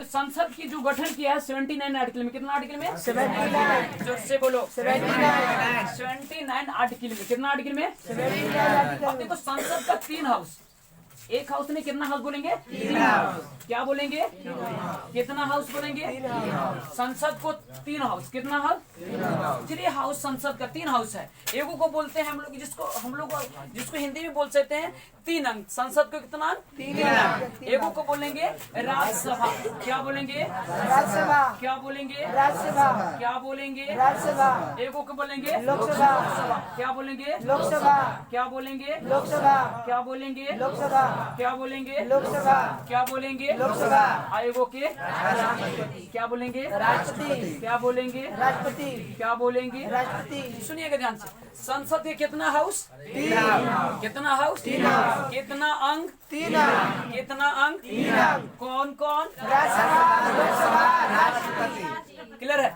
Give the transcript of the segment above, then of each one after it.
संसद की जो गठन किया है 79 आर्टिकल में, कितना आर्टिकल में? 79। जोर से बोलो। 79। 79 आर्टिकल में, कितना आर्टिकल में? 79। अब देखो संसद का 3 हाउस, एक हाउस ने कितना हाउस बोलेंगे? 3 हाउस। क्या बोलेंगे? कितना हाउस बोलेंगे? 3 हाउस। संसद को 3 हाउस, कितना हाउस? 3 हाउस। संसद का 3 हाउस है। एगो को बोलते हैं हम लोग जिसको हिंदी में बोल सकते हैं 3 अंक। संसद को कितना अंक? 3 अंक। एगो को बोलेंगे राज्यसभा। क्या बोलेंगे? राज्यसभा। क्या बोलेंगे? राज्यसभा। क्या बोलेंगे? राज्यसभा। एगो को बोलेंगे लोकसभा। क्या बोलेंगे? लोकसभा। क्या बोलेंगे? लोकसभा। क्या बोलेंगे? लोकसभा। क्या बोलेंगे? लोकसभा। क्या बोलेंगे? लोकसभा। आयोगों के राष्ट्रपति। क्या बोलेंगे? राष्ट्रपति। क्या बोलेंगे? राष्ट्रपति। क्या बोलेंगे? राष्ट्रपति। सुनिएगा ध्यान से। संसद के कितना हाउस? 3 अंक। कितना हाउस? 3 अंक। कितना अंक? 3 अंक। कितना अंक? 3 अंक। कौन कौन? राज्यसभा, लोकसभा, राष्ट्रपति। क्लियर है?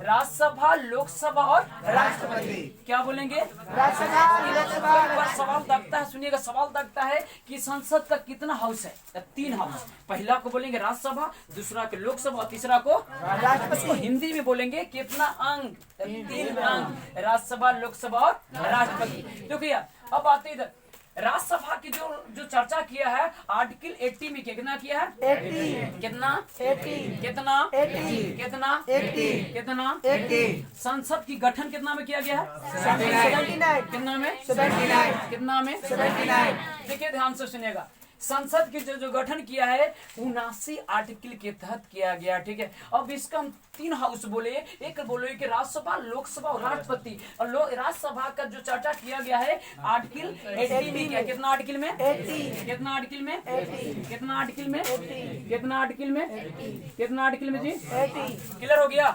राज्यसभा, लोकसभा और राष्ट्रपति। क्या बोलेंगे? राज्यसभा, लोकसभा, पर सवाल दगता है, सुनिएगा सवाल दगता है कि संसद का कितना हाउस है? 3 हाउस। पहला को बोलेंगे राज्यसभा, दूसरा को लोकसभा, तीसरा को राष्ट्रपति। हिंदी में बोलेंगे कितना अंक? 3 अंक। राज्यसभा, लोकसभा और राष्ट्रपति। देखिए अब आते इधर राज्यसभा की जो चर्चा किया है आर्टिकल 80 में, कितना किया है? 80। कितना? 80। कितना? 80। कितना? 80। कितना? 80। संसद की गठन कितना में किया गया है? 79। कितना में? 79। कितना में? 79। देखिए ध्यान से सुनिएगा। संसद की जो गठन किया है 79 आर्टिकल के तहत किया गया। ठीक है, अब इसका हम 3 हाउस बोले, एक बोले कि राज्यसभा, लोकसभा और राष्ट्रपति। और राज्यसभा का जो चर्चा किया गया है आर्टिकल 80 में किया। कितना आर्टिकल में? 80। कितना आर्टिकल में? 80। कितना आर्टिकल में? 80। कितना आर्टिकल में? 80। कितना आर्टिकल में जी? 80। क्लियर हो गया?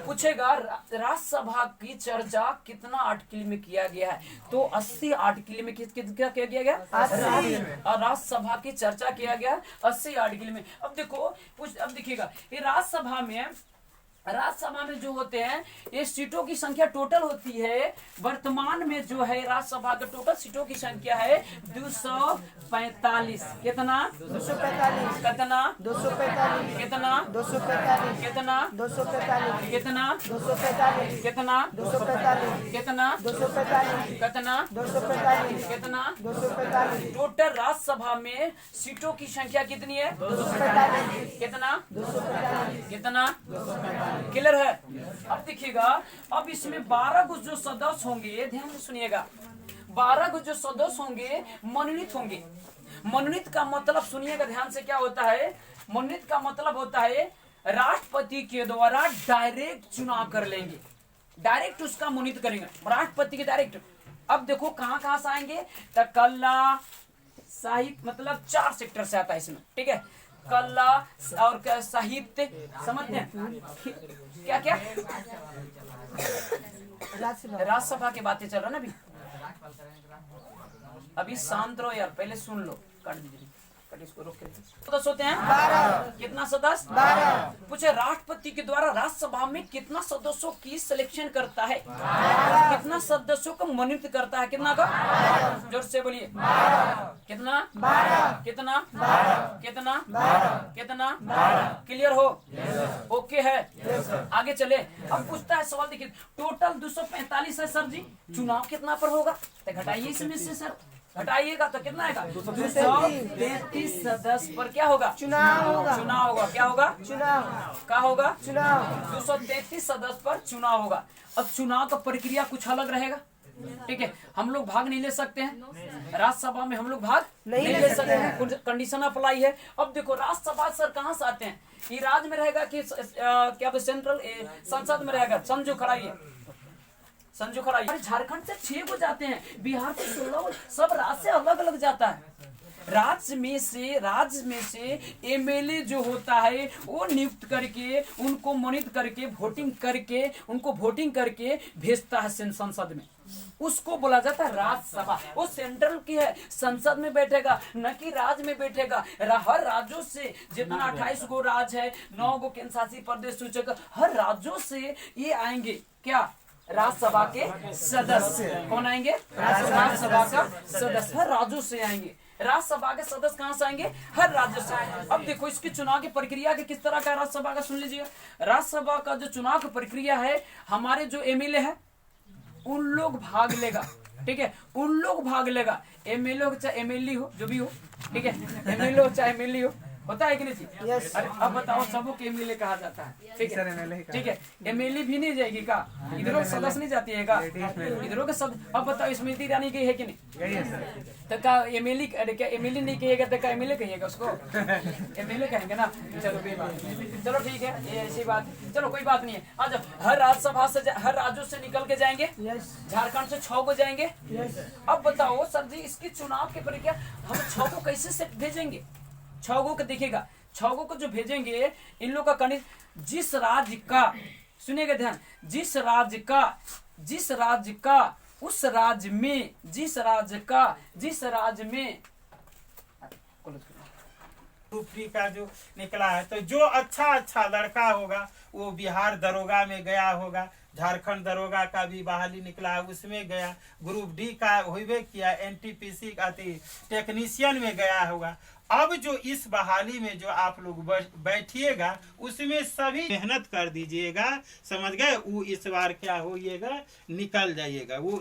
पूछेगा राज्यसभा की चर्चा कितना आर्टिकल में किया गया है, तो 80 आर्टिकल में क्या किया गया? 80। और राज्यसभा की चर्चा किया गया 80 आर्टिकल में। अब देखो अब देखिएगा ये राज्यसभा में जो होते हैं ये सीटों की संख्या टोटल होती है। वर्तमान में जो है राज्यसभा का टोटल सीटों की संख्या है 245। कितना? 245। कितना? 245। कितना? 245। कितना? 245। कितना? 245। कितना? 245। कितना? 245। कितना? 245। कितना? 245। टोटल राज्यसभा में सीटों की संख्या कितनी है? 245। कितना? 245। कितना? क्लियर है? अब देखिएगा अब इसमें 12 को जो सदस्य होंगे, ध्यान से सुनिएगा, 12 को जो सदस्य होंगे मनोनीत होंगे। मनोनीत का मतलब सुनिएगा ध्यान से क्या होता है? मनोनीत का मतलब होता है राष्ट्रपति के द्वारा डायरेक्ट चुनाव कर लेंगे, डायरेक्ट उसका मनोनीत करेंगे राष्ट्रपति के डायरेक्ट। अब देखो कहां कहां से आएंगे? तो कला, साहित्य, मतलब 4 सेक्टर से आता है इसमें। ठीक है, कला और साहित्य, समझते हैं क्या क्या? राज्यसभा की बातें चल रहा ना अभी शांत रहो यार, पहले सुन लो। काट दीजिए, कट इसको, रोक के। सदस्य होते हैं 12। कितना सदस्य? 12। पूछे राष्ट्रपति के द्वारा राज्यसभा में कितना सदस्यों की सिलेक्शन करता है? कितना सदस्यों को मनोनीत करता है? कितना का? जोर से बोलिए। कितना? 12। कितना? 12। कितना? 12। कितना? क्लियर हो? ओके है? आगे चले। अब पूछता है सवाल, देखिए टोटल 245 है सर जी, चुनाव कितना पर होगा? तो घटाइए इसमें से सर, घटाइएगा तो कितना आएगा? 233 सदस्य पर क्या होगा? चुनाव होगा। चुनाव होगा। क्या होगा? चुनाव। क्या होगा? चुनाव। 233 सदस्य पर चुनाव होगा। अब चुनाव का प्रक्रिया कुछ अलग रहेगा। ठीक है, हम लोग भाग नहीं ले सकते हैं राज्यसभा में, हम लोग भाग नहीं ले सकते हैं, कंडीशन अप्लाई है। अब देखो राज्यसभा सर कहाँ से आते हैं? ये राज्य में रहेगा कि क्या सेंट्रल संसद में रहेगा? समझो खड़ाइए, संजू खड़ा। झारखंड से 6 को जाते हैं, बिहार से 16, सब राज्य से अलग अलग जाता है। राज्य में से एमएलए जो होता है वो नियुक्त करके, उनको मनोनीत करके, उनको वोटिंग करके भेजता है संसद में, उसको बोला जाता है राज्यसभा। वो सेंट्रल की है, संसद में बैठेगा, न कि राज्य में बैठेगा। हर राज्यों से जितना 28 गो राज्य है, 9 गो केंद्र शासित प्रदेश सूचक, हर राज्यों से ये आएंगे क्या? राज्यसभा के सदस्य। कौन आएंगे? राज्यसभा का सदस्य हर राज्यों से आएंगे। राज्यसभा के सदस्य कहाँ से आएंगे? हर राज्य से। अब देखो इसकी चुनाव की प्रक्रिया के किस तरह का राज्यसभा का, सुन लीजिए। राज्यसभा का जो चुनाव की प्रक्रिया है, हमारे जो एमएलए है उन लोग भाग लेगा, ठीक है, उन लोग भाग लेगा। एमएलए हो चाहे एमएलए हो, जो भी हो, ठीक है, एमएलए हो चाहे एमएलए हो, होता है कि नहीं जी? Yes. अरे अब बताओ, सबों के एमएलए कहा जाता है, ठीक है, ठीक है। एमएलए भी नहीं जाएगी का, इधरों के सदस्य नहीं जाती है का, इधरों के सदस्य। अब बताओ स्मृति ईरानी गई है कि नहीं? तो का एमएलए, अरे क्या एमएलए नहीं कहिएगा तो का एमएलए कहिएगा उसको? एमएलए कहेंगे ना। चलो कोई बात नहीं, चलो ठीक है, ये ऐसी बात, चलो कोई बात नहीं है। आज हर राज्यसभा से, हर राज्यों से निकल के जाएंगे। यस झारखंड से 6 को जाएंगे। यस अब बताओ सर जी, इसकी चुनाव की प्रक्रिया हम 6 को कैसे से भेजेंगे? 6 को देखिएगा, 6 को जो भेजेंगे, इन लोग का कनिष्ठ, जिस राज्य का, सुनिएगा ध्यान, जिस राज्य का उस राज्य में, जिस राज्य में ग्रुप डी का जो निकला है, तो जो अच्छा लड़का होगा वो बिहार दरोगा में गया होगा, झारखंड दरोगा का भी बहाली निकला है उसमें गया, ग्रुप डी का हुए किया, एनटीपीसी का टेक्नीशियन में गया होगा। अब जो इस बहाली में जो आप लोग बैठिएगा उसमें सभी मेहनत कर दीजिएगा, समझ गए? वो इस बार क्या होइएगा, निकल जाइएगा। वो